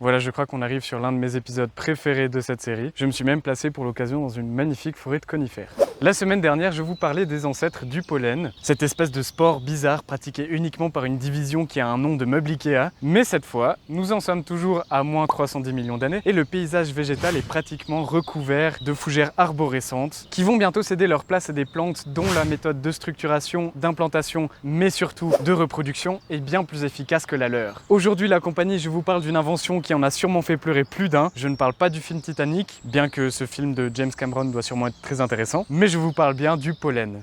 Voilà, je crois qu'on arrive sur l'un de mes épisodes préférés de cette série. Je me suis même placé pour l'occasion dans une magnifique forêt de conifères. La semaine dernière, je vous parlais des ancêtres du pollen, cette espèce de sport bizarre pratiqué uniquement par une division qui a un nom de meuble Ikea. Mais cette fois, nous en sommes toujours à moins 310 millions d'années et le paysage végétal est pratiquement recouvert de fougères arborescentes qui vont bientôt céder leur place à des plantes dont la méthode de structuration, d'implantation, mais surtout de reproduction est bien plus efficace que la leur. Aujourd'hui, la compagnie, je vous parle d'une invention qui en a sûrement fait pleurer plus d'un. Je ne parle pas du film Titanic, bien que ce film de James Cameron doit sûrement être très intéressant, mais je vous parle bien du pollen.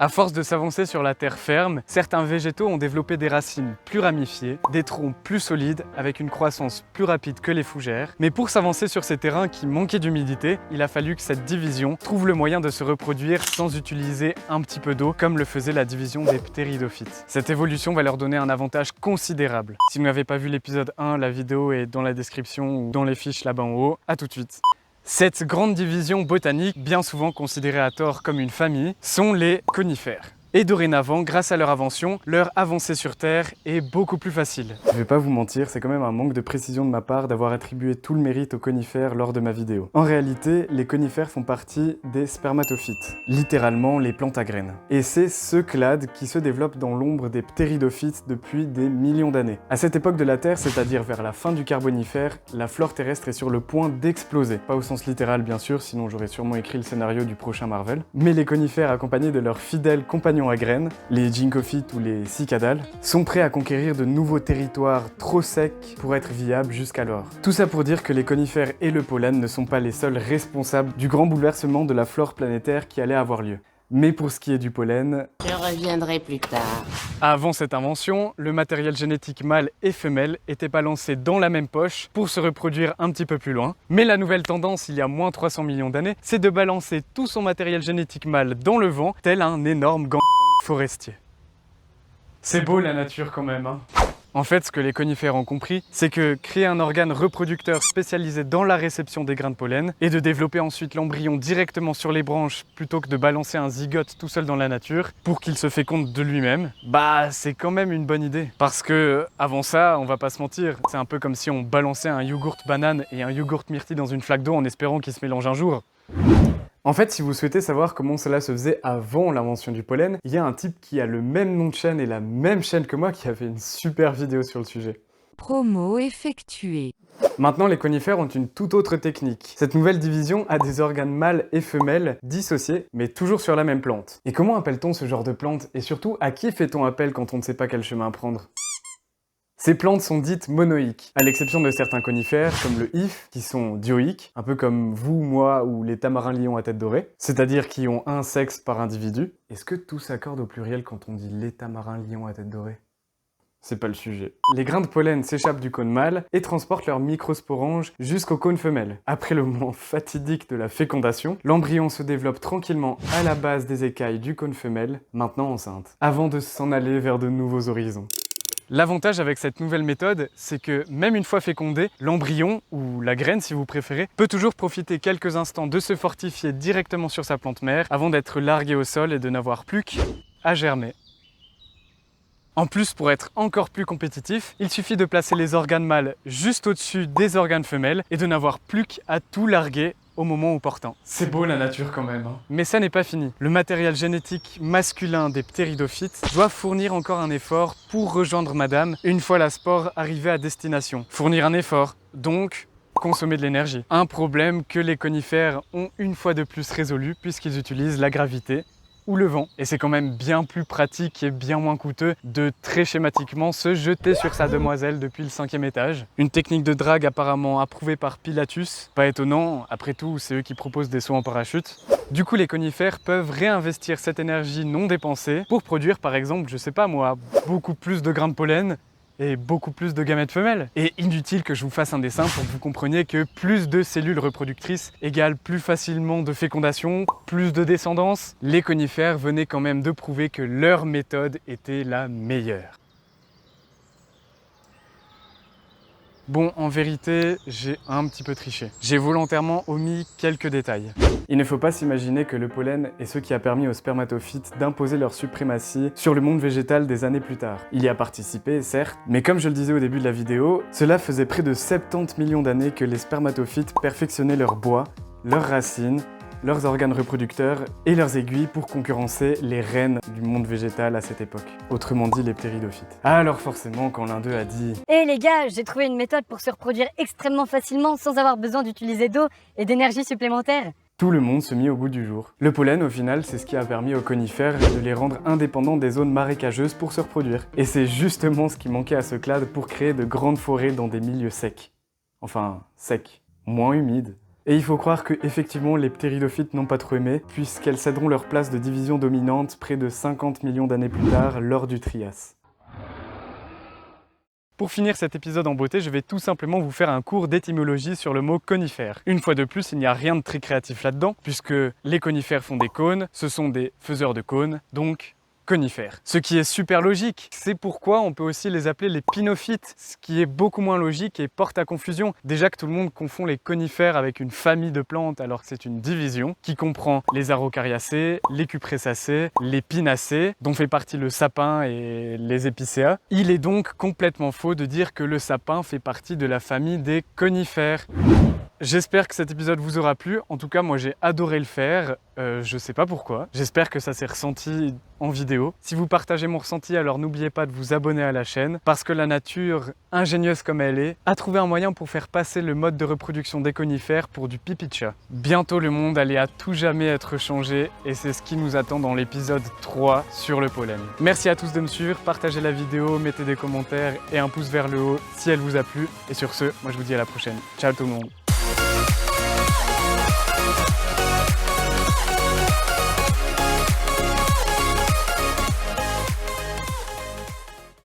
À force de s'avancer sur la terre ferme, certains végétaux ont développé des racines plus ramifiées, des troncs plus solides, avec une croissance plus rapide que les fougères. Mais pour s'avancer sur ces terrains qui manquaient d'humidité, il a fallu que cette division trouve le moyen de se reproduire sans utiliser un petit peu d'eau, comme le faisait la division des ptéridophytes. Cette évolution va leur donner un avantage considérable. Si vous n'avez pas vu l'épisode 1, la vidéo est dans la description ou dans les fiches là-bas en haut. À tout de suite. Cette grande division botanique, bien souvent considérée à tort comme une famille, sont les conifères. Et dorénavant, grâce à leur invention, leur avancée sur Terre est beaucoup plus facile. Je vais pas vous mentir, c'est quand même un manque de précision de ma part d'avoir attribué tout le mérite aux conifères lors de ma vidéo. En réalité, les conifères font partie des spermatophytes, littéralement les plantes à graines. Et c'est ce clade qui se développe dans l'ombre des ptéridophytes depuis des millions d'années. À cette époque de la Terre, c'est-à-dire vers la fin du Carbonifère, la flore terrestre est sur le point d'exploser. Pas au sens littéral bien sûr, sinon j'aurais sûrement écrit le scénario du prochain Marvel. Mais les conifères, accompagnés de leurs fidèles compagnons à graines, les ginkgophytes ou les cicadales, sont prêts à conquérir de nouveaux territoires trop secs pour être viables jusqu'alors. Tout ça pour dire que les conifères et le pollen ne sont pas les seuls responsables du grand bouleversement de la flore planétaire qui allait avoir lieu. Mais pour ce qui est du pollen, Je reviendrai plus tard. avant cette invention, le matériel génétique mâle et femelle était balancé dans la même poche pour se reproduire un petit peu plus loin. Mais la nouvelle tendance, il y a moins 300 millions d'années, c'est de balancer tout son matériel génétique mâle dans le vent, tel un énorme gang forestier. C'est beau la nature quand même, hein. En fait, ce que les conifères ont compris, c'est que créer un organe reproducteur spécialisé dans la réception des grains de pollen et de développer ensuite l'embryon directement sur les branches plutôt que de balancer un zygote tout seul dans la nature pour qu'il se féconde de lui-même, bah c'est quand même une bonne idée. Parce que avant ça, on va pas se mentir, c'est un peu comme si on balançait un yogourt banane et un yogourt myrtille dans une flaque d'eau en espérant qu'ils se mélangent un jour. En fait, si vous souhaitez savoir comment cela se faisait avant l'invention du pollen, il y a un type qui a le même nom de chaîne et la même chaîne que moi qui a fait une super vidéo sur le sujet. Promo effectuée. Maintenant, les conifères ont une toute autre technique. Cette nouvelle division a des organes mâles et femelles dissociés, mais toujours sur la même plante. Et comment appelle-t-on ce genre de plante? Et surtout, à qui fait-on appel quand on ne sait pas quel chemin prendre? Ces plantes sont dites monoïques, à l'exception de certains conifères, comme le if, qui sont dioïques, un peu comme vous, moi ou les tamarins-lions à tête dorée, c'est-à-dire qui ont un sexe par individu. Est-ce que tout s'accorde au pluriel quand on dit les tamarins-lions à tête dorée? C'est pas le sujet. Les grains de pollen s'échappent du cône mâle et transportent leurs microsporanges jusqu'au cône femelle. Après le moment fatidique de la fécondation, l'embryon se développe tranquillement à la base des écailles du cône femelle, maintenant enceinte, avant de s'en aller vers de nouveaux horizons. L'avantage avec cette nouvelle méthode, c'est que même une fois fécondé, l'embryon, ou la graine si vous préférez, peut toujours profiter quelques instants de se fortifier directement sur sa plante mère avant d'être largué au sol et de n'avoir plus qu'à germer. En plus, pour être encore plus compétitif, il suffit de placer les organes mâles juste au-dessus des organes femelles et de n'avoir plus qu'à tout larguer au moment opportun. C'est beau la nature quand même, hein. Mais ça n'est pas fini. Le matériel génétique masculin des ptéridophytes doit fournir encore un effort pour rejoindre madame une fois la spore arrivée à destination. Fournir un effort, donc consommer de l'énergie. Un problème que les conifères ont une fois de plus résolu puisqu'ils utilisent la gravité ou le vent. Et c'est quand même bien plus pratique et bien moins coûteux de très schématiquement se jeter sur sa demoiselle depuis le 5e étage. Une technique de drague apparemment approuvée par Pilatus. Pas étonnant, après tout, c'est eux qui proposent des sauts en parachute. Du coup, les conifères peuvent réinvestir cette énergie non dépensée pour produire par exemple, je sais pas moi, beaucoup plus de grains de pollen et beaucoup plus de gamètes femelles. Et inutile que je vous fasse un dessin pour que vous compreniez que plus de cellules reproductrices égale plus facilement de fécondation, plus de descendance. Les conifères venaient quand même de prouver que leur méthode était la meilleure. Bon, en vérité, j'ai un petit peu triché. J'ai volontairement omis quelques détails. Il ne faut pas s'imaginer que le pollen est ce qui a permis aux spermatophytes d'imposer leur suprématie sur le monde végétal des années plus tard. Il y a participé, certes, mais comme je le disais au début de la vidéo, cela faisait près de 70 millions d'années que les spermatophytes perfectionnaient leur bois, leurs racines, leurs organes reproducteurs et leurs aiguilles pour concurrencer les reines du monde végétal à cette époque. Autrement dit, les ptéridophytes. Alors forcément, quand l'un d'eux a dit « Hé les gars, j'ai trouvé une méthode pour se reproduire extrêmement facilement sans avoir besoin d'utiliser d'eau et d'énergie supplémentaire », tout le monde se mit au goût du jour. Le pollen, au final, c'est ce qui a permis aux conifères de les rendre indépendants des zones marécageuses pour se reproduire. Et c'est justement ce qui manquait à ce clade pour créer de grandes forêts dans des milieux secs. Enfin, secs, moins humides. Et il faut croire que effectivement les ptéridophytes n'ont pas trop aimé, puisqu'elles céderont leur place de division dominante près de 50 millions d'années plus tard, lors du Trias. Pour finir cet épisode en beauté, je vais tout simplement vous faire un cours d'étymologie sur le mot conifère. Une fois de plus, il n'y a rien de très créatif là-dedans, puisque les conifères font des cônes, ce sont des faiseurs de cônes, donc conifères. Ce qui est super logique, c'est pourquoi on peut aussi les appeler les pinophytes, ce qui est beaucoup moins logique et porte à confusion. Déjà que tout le monde confond les conifères avec une famille de plantes alors que c'est une division qui comprend les araucariacées, les cupressacées, les pinacées, dont fait partie le sapin et les épicéas. Il est donc complètement faux de dire que le sapin fait partie de la famille des conifères. J'espère que cet épisode vous aura plu. En tout cas, moi j'ai adoré le faire. Je sais pas pourquoi. J'espère que ça s'est ressenti en vidéo. Si vous partagez mon ressenti, alors n'oubliez pas de vous abonner à la chaîne parce que la nature, ingénieuse comme elle est, a trouvé un moyen pour faire passer le mode de reproduction des conifères pour du pipi de chat. Bientôt le monde allait à tout jamais être changé et c'est ce qui nous attend dans l'épisode 3 sur le pollen. Merci à tous de me suivre, partagez la vidéo, mettez des commentaires et un pouce vers le haut si elle vous a plu. Et sur ce, moi je vous dis à la prochaine. Ciao tout le monde.